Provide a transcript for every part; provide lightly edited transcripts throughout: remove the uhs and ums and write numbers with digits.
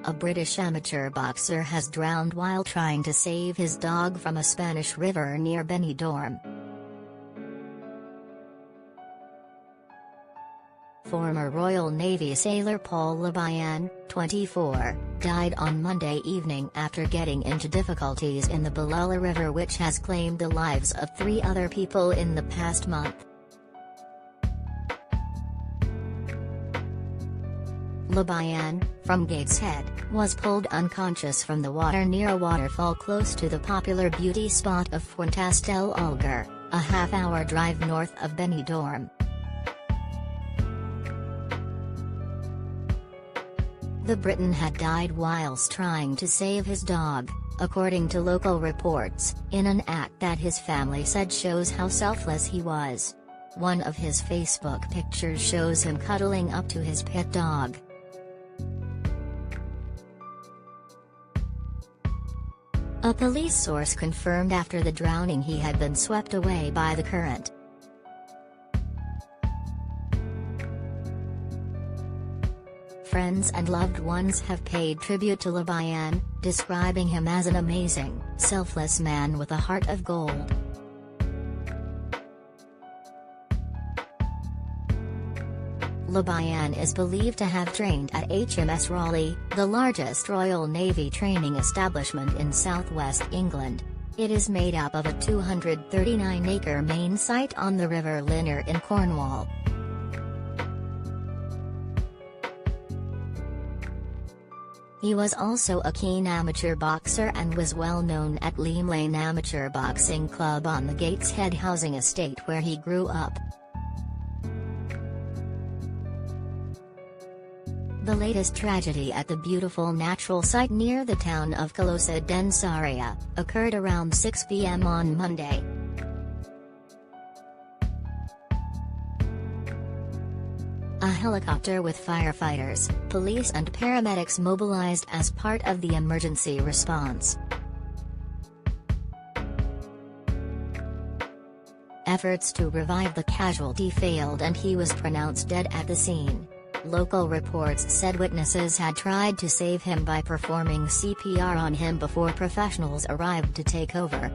A British amateur boxer has drowned while trying to save his dog from a Spanish river near Benidorm. Former Royal Navy sailor Paul Lebihan, 24, died on Monday evening after getting into difficulties in the Bolulla River, which has claimed the lives of 3 other people in the past month. Lebihan, from Gateshead, was pulled unconscious from the water near a waterfall close to the popular beauty spot of Fuentes del Algar, a half-hour drive north of Benidorm. The Briton had died whilst trying to save his dog, according to local reports, in an act that his family said shows how selfless he was. One of his Facebook pictures shows him cuddling up to his pet dog. A police source confirmed after the drowning he had been swept away by the current. Friends and loved ones have paid tribute to Lebihan, describing him as an amazing, selfless man with a heart of gold. Lebihan is believed to have trained at HMS Raleigh, the largest Royal Navy training establishment in southwest England. It is made up of a 239-acre main site on the River Linner in Cornwall. He was also a keen amateur boxer and was well known at Leam Lane Amateur Boxing Club on the Gateshead housing estate where he grew up. The latest tragedy at the beautiful natural site near the town of Calosa d'Ensaria occurred around 6 p.m. on Monday. A helicopter with firefighters, police and paramedics mobilized as part of the emergency response. Efforts to revive the casualty failed and he was pronounced dead at the scene. Local reports said witnesses had tried to save him by performing CPR on him before professionals arrived to take over.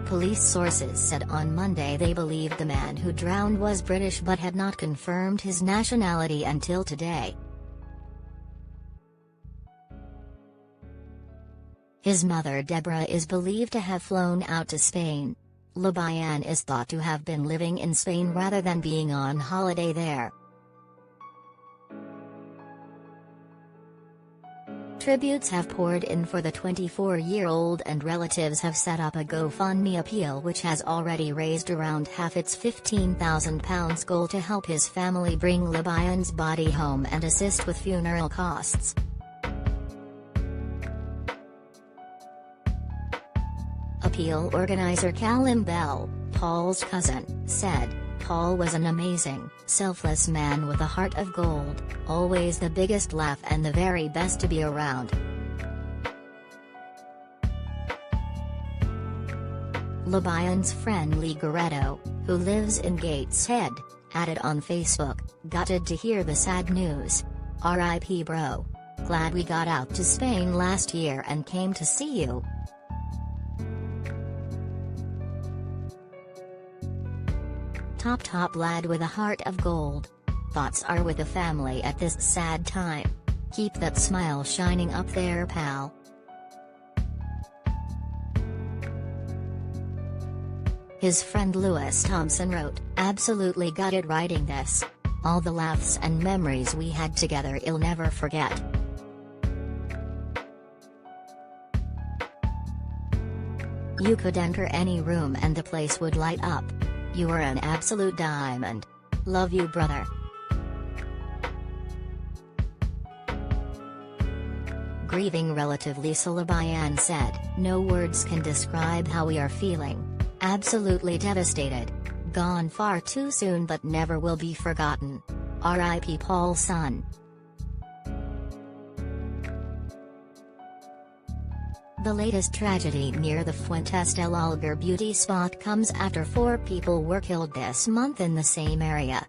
Police sources said on Monday they believed the man who drowned was British but had not confirmed his nationality until today. His mother Deborah is believed to have flown out to Spain. Lebihan is thought to have been living in Spain rather than being on holiday there. Tributes have poured in for the 24-year-old and relatives have set up a GoFundMe appeal which has already raised around half its £15,000 goal to help his family bring Lebihan's body home and assist with funeral costs. Appeal organizer Callum Bell, Paul's cousin, said, "Paul was an amazing, selfless man with a heart of gold, always the biggest laugh and the very best to be around." Lebihan's friend Lee Goretto, who lives in Gateshead, added on Facebook, "Gutted to hear the sad news. R.I.P. bro. Glad we got out to Spain last year and came to see you." Top lad with a heart of gold. Thoughts are with the family at this sad time. Keep that smile shining up there, pal. His friend Lewis Thompson wrote, "Absolutely gutted writing this. All the laughs and memories we had together I'll never forget." You could enter any room and the place would light up. You are an absolute diamond. Love you, brother. Grieving relative Lisa Lebihan said, "No words can describe how we are feeling. Absolutely devastated. Gone far too soon but never will be forgotten. R.I.P. Paul's son." The latest tragedy near the Fuentes del Algar beauty spot comes after 4 people were killed this month in the same area.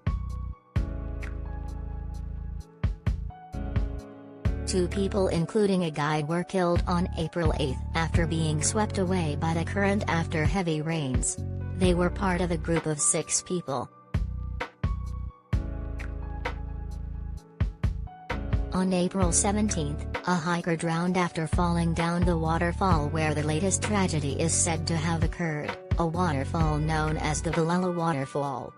2 people including a guide were killed on April 8 after being swept away by the current after heavy rains. They were part of a group of 6 people. On April 17, a hiker drowned after falling down the waterfall where the latest tragedy is said to have occurred, a waterfall known as the Bolulla waterfall.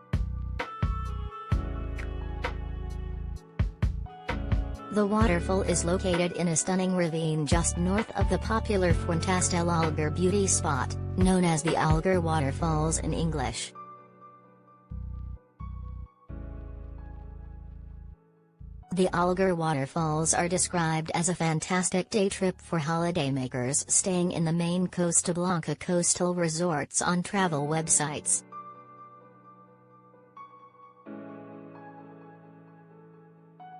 The waterfall is located in a stunning ravine just north of the popular Fuentes del Algar beauty spot, known as the Algar Waterfalls in English. The Algar Waterfalls are described as a fantastic day trip for holidaymakers staying in the main Costa Blanca coastal resorts on travel websites.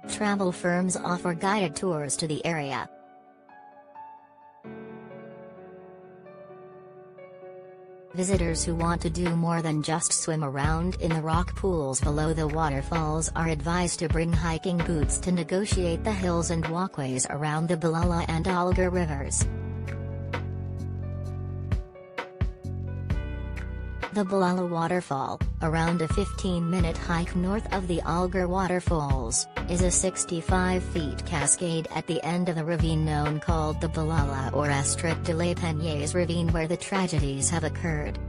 Travel firms offer guided tours to the area. Visitors who want to do more than just swim around in the rock pools below the waterfalls are advised to bring hiking boots to negotiate the hills and walkways around the Bolulla and Algar rivers. The Bolulla waterfall, around a 15-minute hike north of the Algar waterfalls, is a 65-feet cascade at the end of the ravine called the Bolulla or Astrid de la Peñas ravine where the tragedies have occurred.